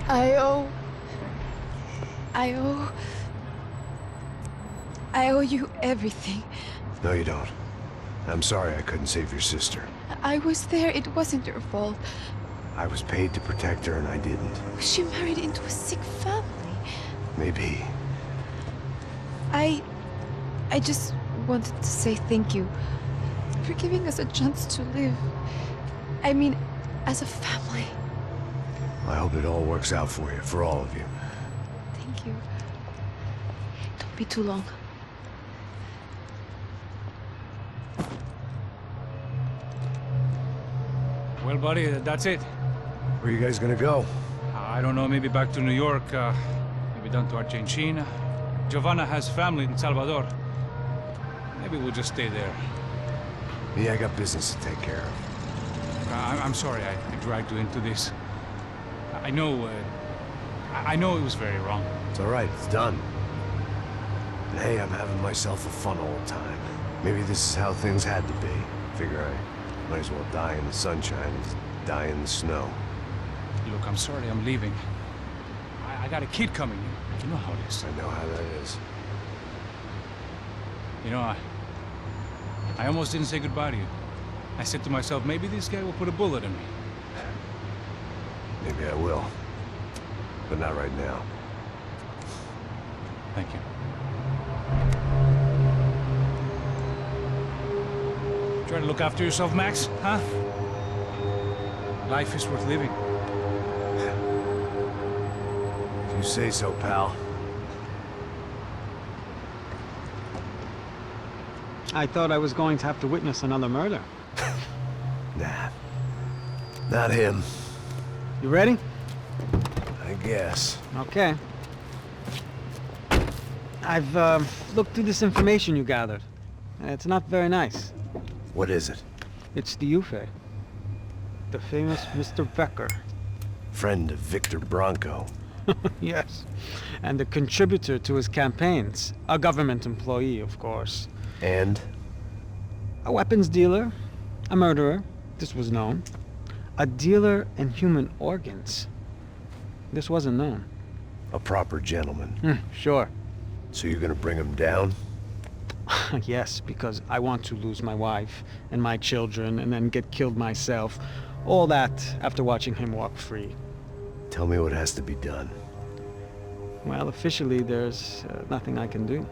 I owe you everything. No, you don't. I'm sorry I couldn't save your sister. I was there. It wasn't your fault. I was paid to protect her and I didn't. She married into a sick family. Maybe. I just wanted to say thank you for giving us a chance to live. I mean, as a family. I hope it all works out for you, for all of you. Thank you. Don't be too long. Well, buddy, that's it. Where are you guys gonna go? I don't know, maybe back to New York, maybe down to Argentina. Giovanna has family in Salvador. Maybe we'll just stay there. Yeah, I got business to take care of. I'm sorry I dragged you into this. I know it was very wrong. It's all right, it's done. And hey, I'm having myself a fun old time. Maybe this is how things had to be. Figure I might as well die in the sunshine as die in the snow. Look, I'm sorry I'm leaving. I got a kid coming. You know how it is. I know how that is. You know, I almost didn't say goodbye to you. I said to myself, maybe this guy will put a bullet in me. Maybe I will. But not right now. Thank you. Try to look after yourself, Max, huh? Life is worth living. If you say so, pal. I thought I was going to have to witness another murder. Nah. Not him. You ready? I guess. Okay. I've looked through this information you gathered. It's not very nice. What is it? It's the 𝐏𝐿𝐹. The famous Mr. Becker. Friend of Victor Bronco. Yes. And a contributor to his campaigns. A government employee, of course. And? A weapons dealer. A murderer. This was known. A dealer in human organs. This wasn't known. A proper gentleman. Sure. So you're gonna bring him down? Yes, because I want to lose my wife and my children and then get killed myself. All that after watching him walk free. Tell me what has to be done. Well, officially, there's nothing I can do.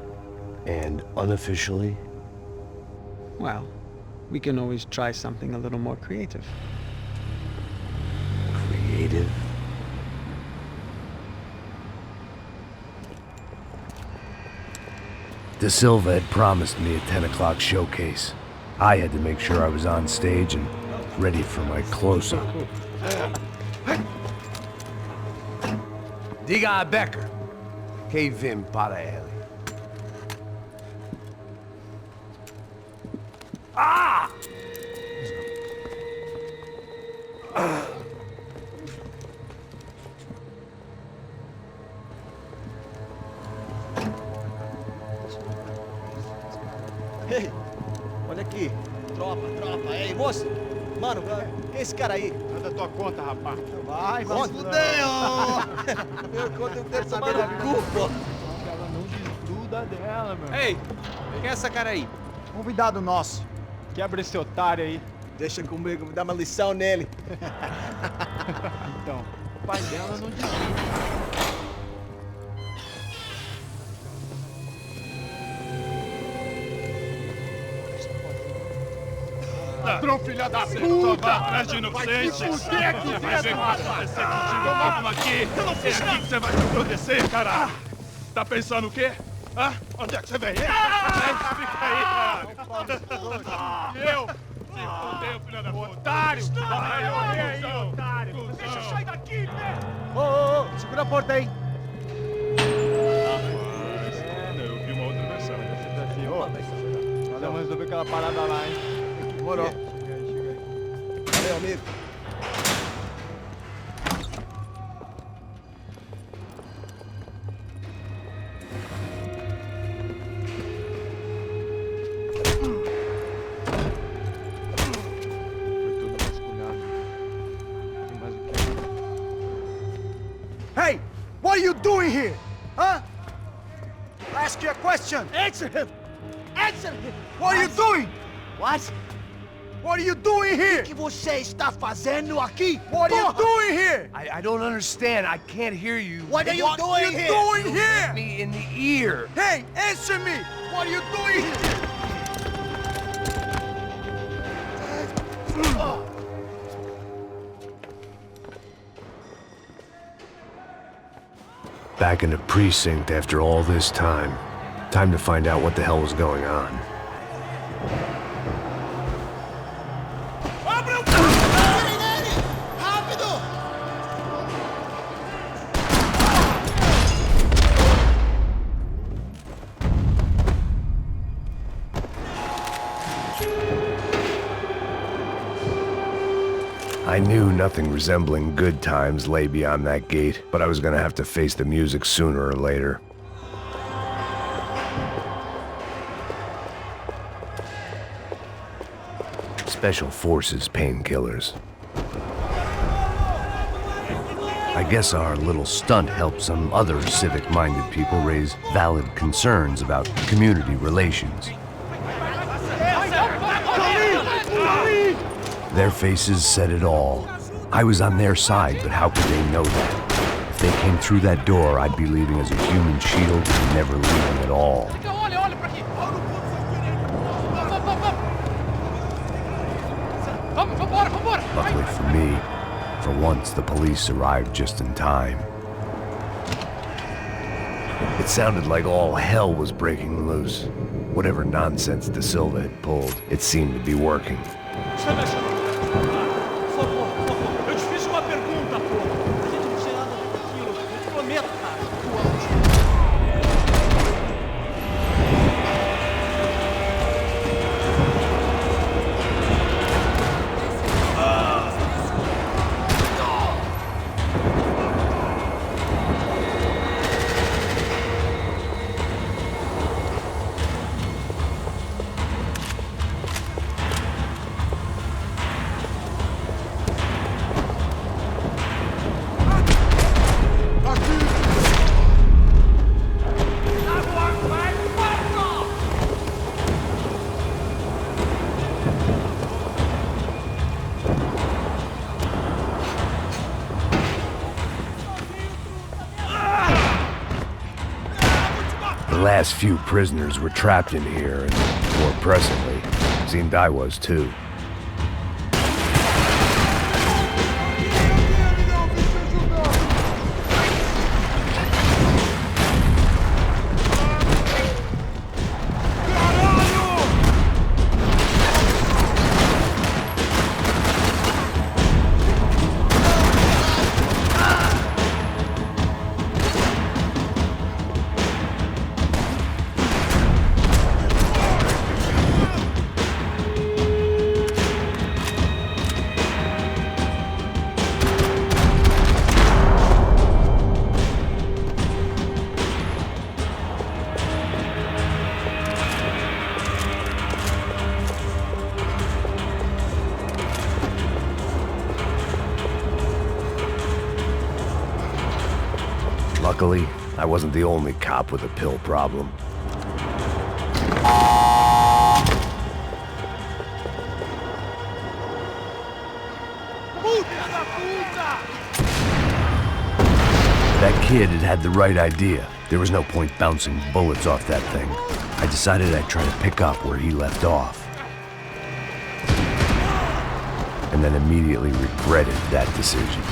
And unofficially? Well, we can always try something a little more creative. Creative? De Silva had promised me a 10 o'clock showcase. I had to make sure I was on stage and ready for my close-up. Diga a Becker. Que vim para ele. Ah! Ei, olha aqui. Tropa. Ei, moço. Mano, quem é esse cara aí? Manda tua conta, rapaz. Vai fudeu! Meu conta eu quero saber da culpa. Ela não desgruda dela, meu. Ei, quem é essa cara aí? Convidado nosso. Quebra esse otário aí. Deixa comigo, me dá uma lição nele. Então, o pai dela não desgruda. Ladrão, filha da puta! Vai atrás de inocente! Vai ver como vai ser contigo mesmo aqui! Eu não fiz nada! É aqui que você vai se proteger, cara! Tá pensando o quê? Hã? Onde é que você vem? Fica aí, cara! Eu? Se fodeu, filha da puta! Otário! Vai, olha aí, otário! Deixa eu sair daqui, né? Ô, segura a porta aí! Eu vi uma outra versão. Nós vamos resolver aquela parada lá, hein? Demorou. Chega aí. Valeu, amigo. Foi tudo vasculhado. Tem mais o quê? doing here? Huh? I ask you a question. Answer him! Answer him! What are you doing? What? What are you doing here? O que você está fazendo aqui? What are you doing here? I don't understand. I can't hear you. What are you doing here? Doing here? Hit me in the ear. Hey, answer me! What are you doing here? Back in the precinct after all this time. Time to find out what the hell was going on. I knew nothing resembling good times lay beyond that gate, but I was gonna have to face the music sooner or later. Special Forces painkillers. I guess our little stunt helped some other civic-minded people raise valid concerns about community relations. Their faces said it all. I was on their side, but how could they know that? If they came through that door, I'd be leaving as a human shield and never leaving at all. Luckily for me, for once the police arrived just in time. It sounded like all hell was breaking loose. Whatever nonsense Da Silva had pulled, it seemed to be working. Eu te fiz uma pergunta, pô. A gente não sei nada daquilo. Eu te prometo, cara. The last few prisoners were trapped in here, and more presently, seemed I was too. Luckily, I wasn't the only cop with a pill problem. That kid had had the right idea. There was no point bouncing bullets off that thing. I decided I'd try to pick up where he left off. And then immediately regretted that decision.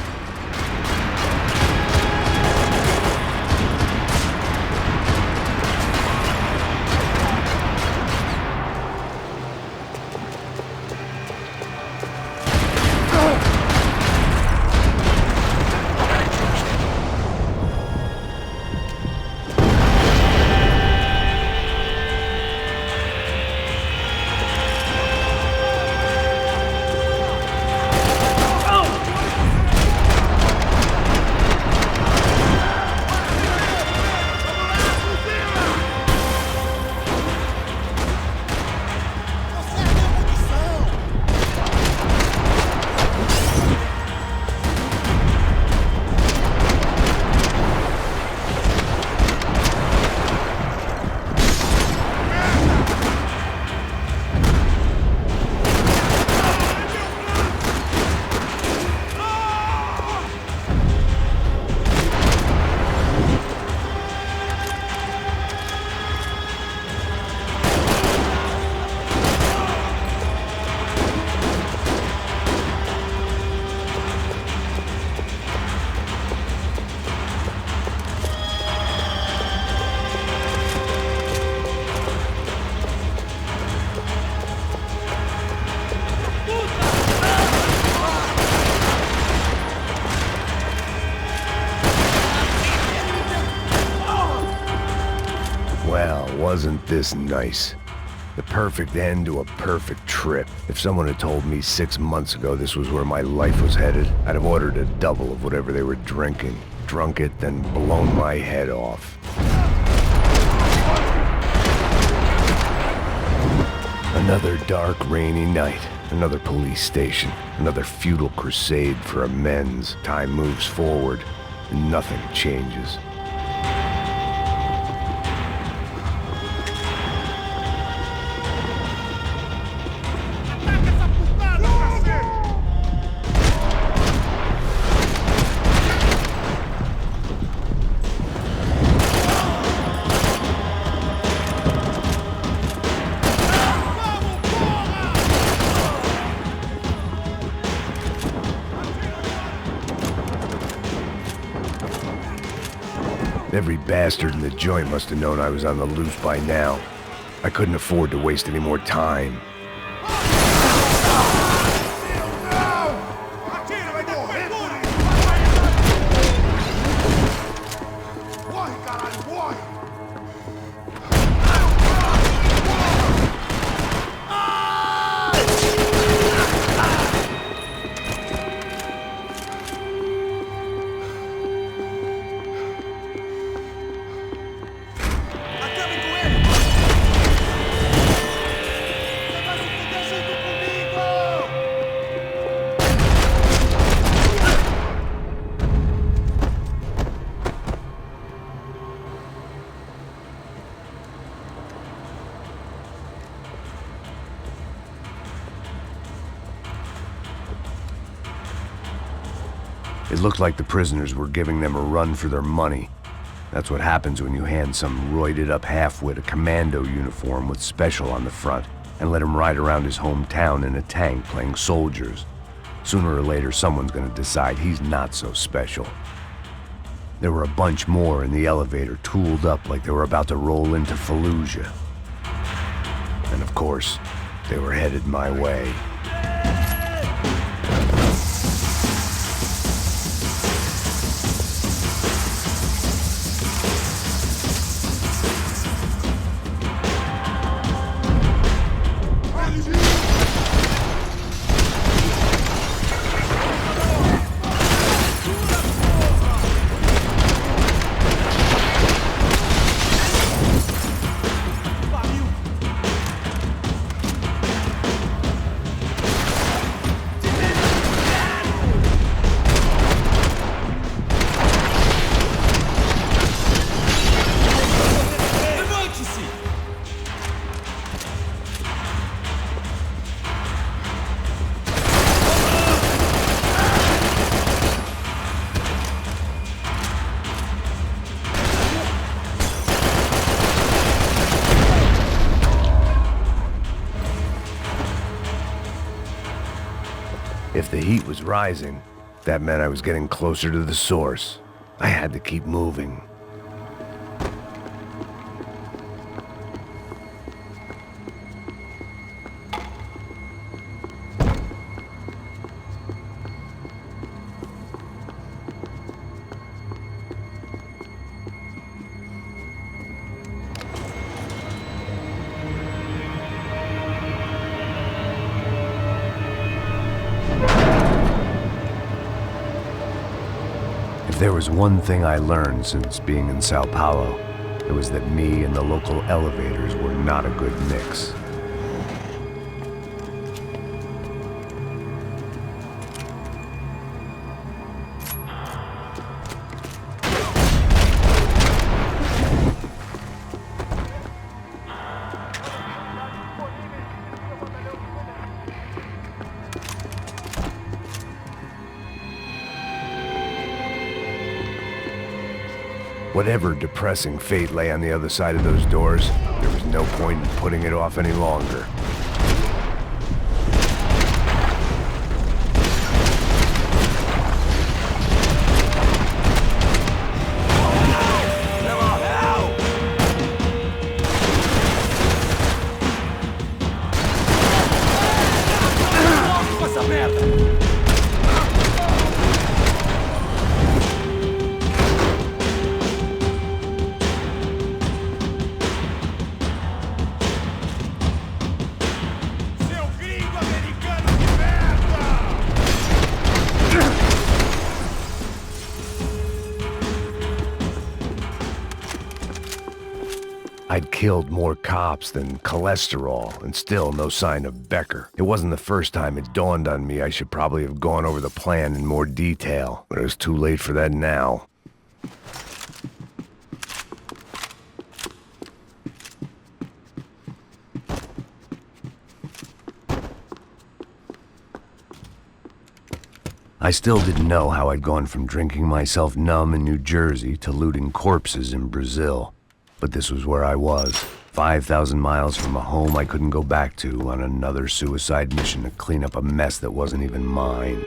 wasn't this nice. The perfect end to a perfect trip. If someone had told me 6 months ago this was where my life was headed, I'd have ordered a double of whatever they were drinking, drunk it, then blown my head off. Another dark, rainy night. Another police station. Another futile crusade for amends. Time moves forward, and nothing changes. Every bastard in the joint must have known I was on the loose by now. I couldn't afford to waste any more time. It looked like the prisoners were giving them a run for their money. That's what happens when you hand some roided-up halfwit a commando uniform with special on the front and let him ride around his hometown in a tank playing soldiers. Sooner or later, someone's gonna decide he's not so special. There were a bunch more in the elevator, tooled up like they were about to roll into Fallujah. And of course, they were headed my way. If the heat was rising, that meant I was getting closer to the source. I had to keep moving. If there was one thing I learned since being in São Paulo, it was that me and the local elevators were not a good mix. Whatever depressing fate lay on the other side of those doors, there was no point in putting it off any longer. I'd killed more cops than cholesterol, and still no sign of Becker. It wasn't the first time it dawned on me I should probably have gone over the plan in more detail, but it was too late for that now. I still didn't know how I'd gone from drinking myself numb in New Jersey to looting corpses in Brazil. But this was where I was, 5,000 miles from a home I couldn't go back to on another suicide mission to clean up a mess that wasn't even mine.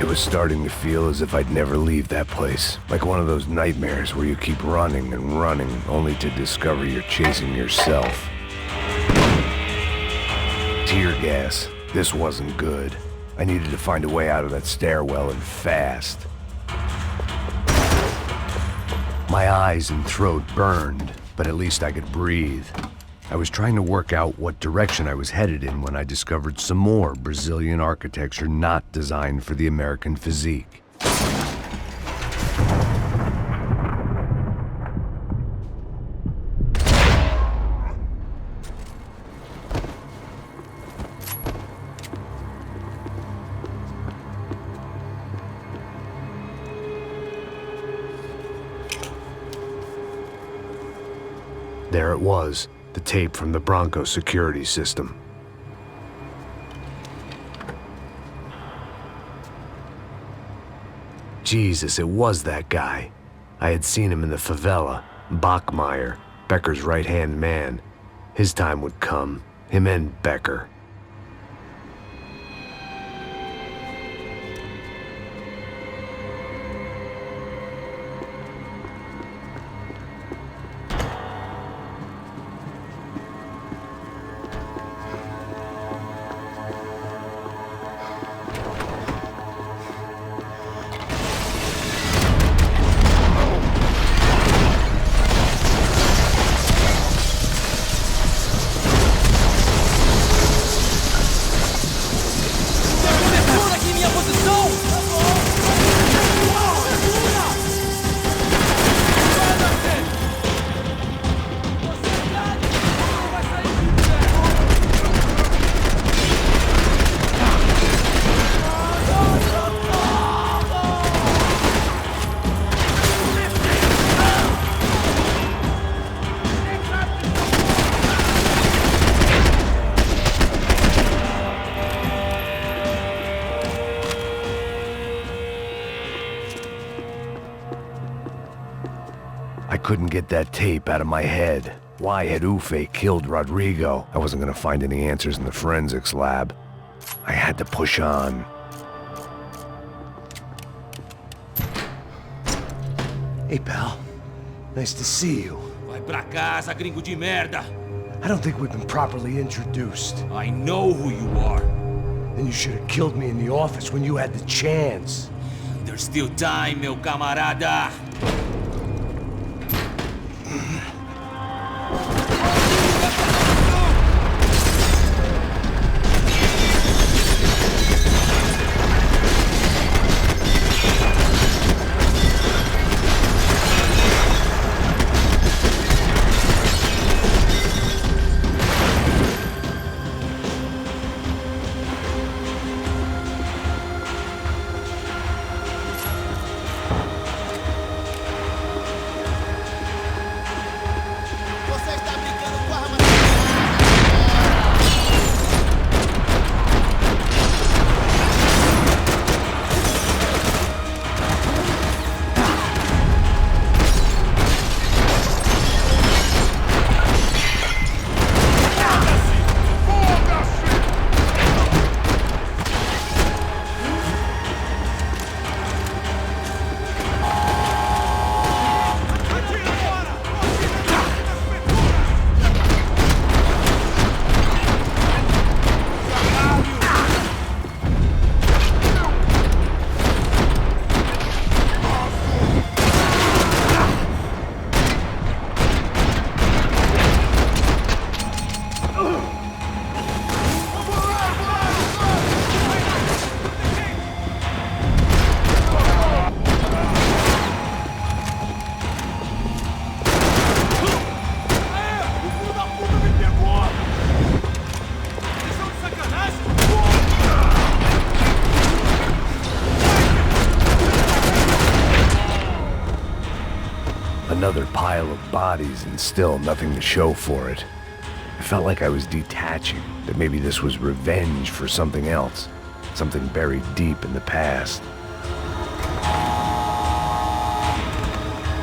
It was starting to feel as if I'd never leave that place. Like one of those nightmares where you keep running and running, only to discover you're chasing yourself. Tear gas. This wasn't good. I needed to find a way out of that stairwell and fast. My eyes and throat burned, but at least I could breathe. I was trying to work out what direction I was headed in when I discovered some more Brazilian architecture not designed for the American physique. There it was. The tape from the Bronco security system. Jesus, it was that guy. I had seen him in the favela. Bachmeyer, Becker's right-hand man. His time would come. Him and Becker. I couldn't get that tape out of my head. Why had 𝐏𝐿𝐹 killed Rodrigo? I wasn't gonna find any answers in the forensics lab. I had to push on. Hey, pal. Nice to see you. Vai pra casa, gringo de merda! I don't think we've been properly introduced. I know who you are. Then you should have killed me in the office when you had the chance. There's still time, meu camarada! Another pile of bodies and still nothing to show for it. I felt like I was detaching, that maybe this was revenge for something else, something buried deep in the past.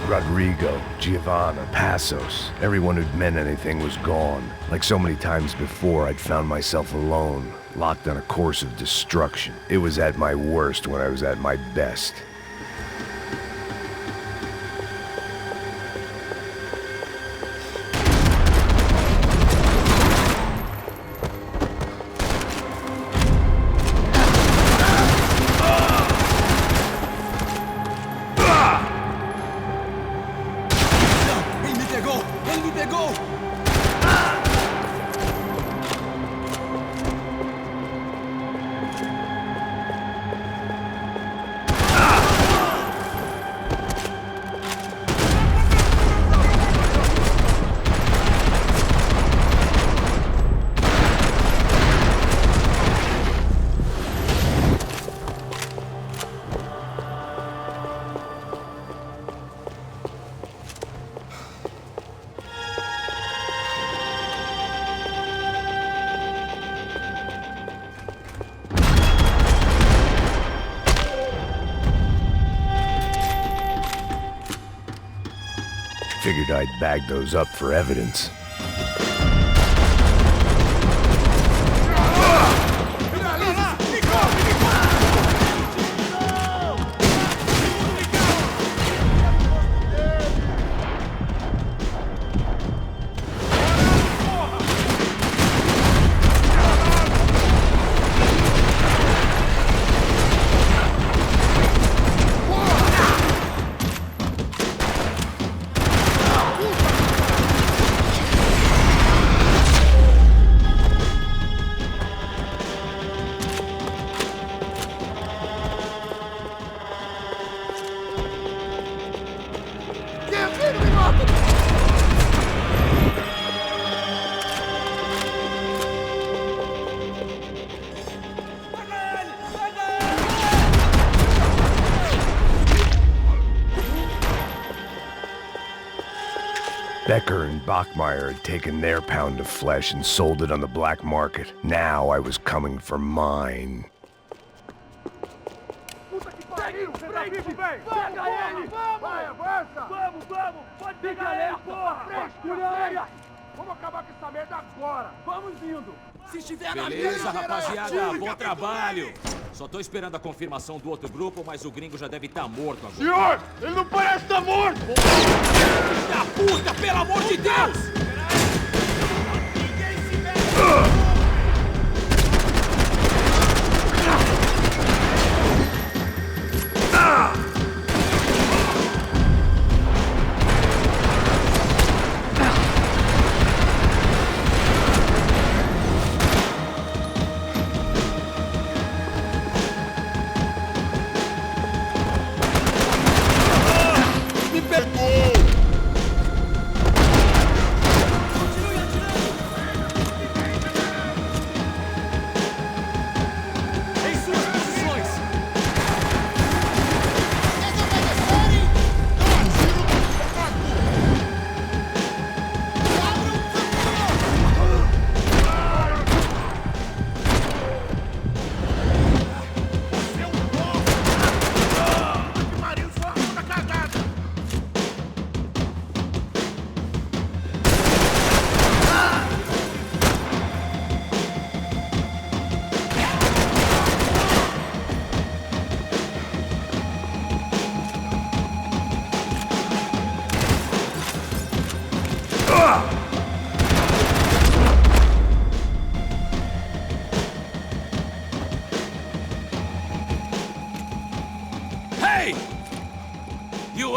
Rodrigo, Giovanna, Passos, everyone who'd meant anything was gone. Like so many times before, I'd found myself alone, locked on a course of destruction. It was at my worst when I was at my best. Figured I'd bag those up for evidence. Becker and Bachmeyer had taken their pound of flesh and sold it on the black market. Now I was coming for mine. Beleza, rapaziada, bom trabalho. Só tô esperando a confirmação do outro grupo, mas o gringo já deve estar morto agora. Senhor, ele não parece estar morto! Filho da puta, pelo amor de Deus!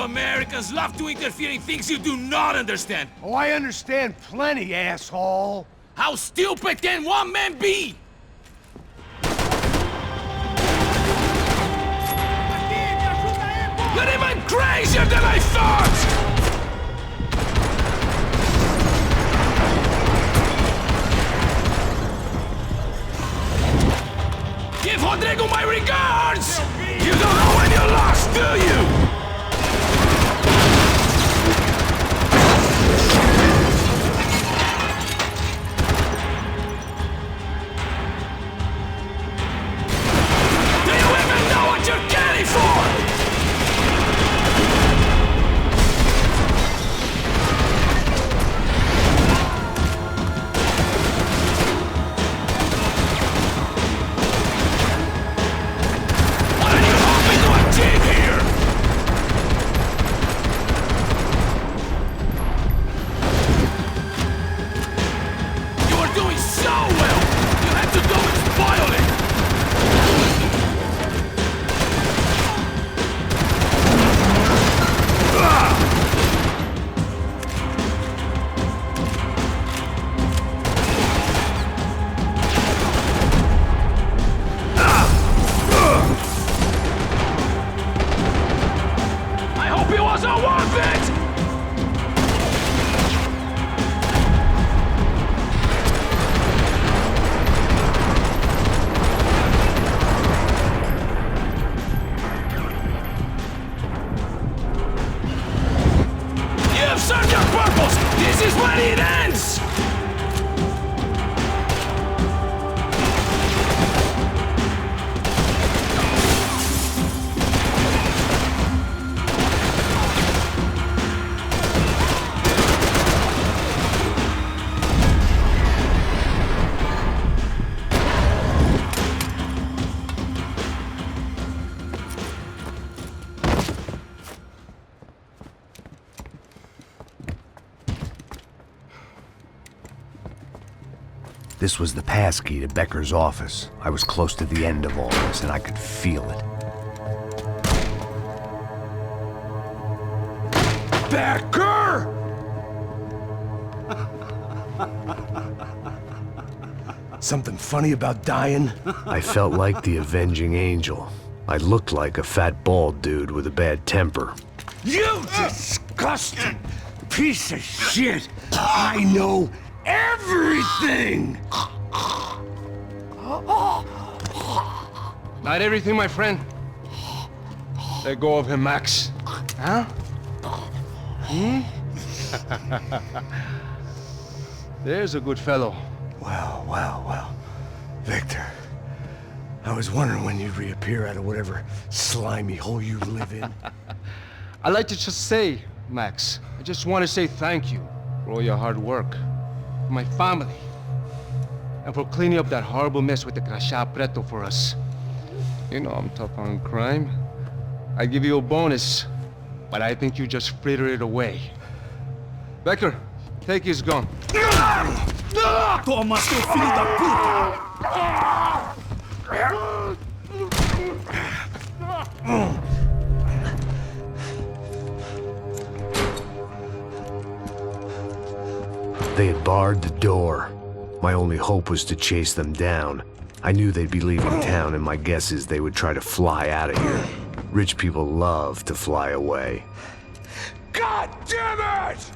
Americans love to interfere in things you do not understand. Oh, I understand plenty, asshole. How stupid can one man be? You're even crazier than I thought! Give Rodrigo my regards! You don't know when you're lost, do you? wasn't worth it! You've served your purpose! This is when it ends! This was the passkey to Becker's office. I was close to the end of all this, and I could feel it. Becker! Something funny about dying? I felt like the avenging angel. I looked like a fat bald dude with a bad temper. You disgusting piece of shit! I know everything! Not everything, my friend. Let go of him, Max. Huh? There's a good fellow. Well. Victor, I was wondering when you'd reappear out of whatever slimy hole you live in. I'd like to just say, Max, I just want to say thank you for all your hard work, for my family, and for cleaning up that horrible mess with the 𝐏𝐄𝐋𝐋𝐿 Preto for us. You know I'm tough on crime. I give you a bonus, but I think you just frittered it away. Becker, take his gun. Toma, seu filho da puta! They had barred the door. My only hope was to chase them down. I knew they'd be leaving town, and my guess is they would try to fly out of here. Rich people love to fly away. God damn it!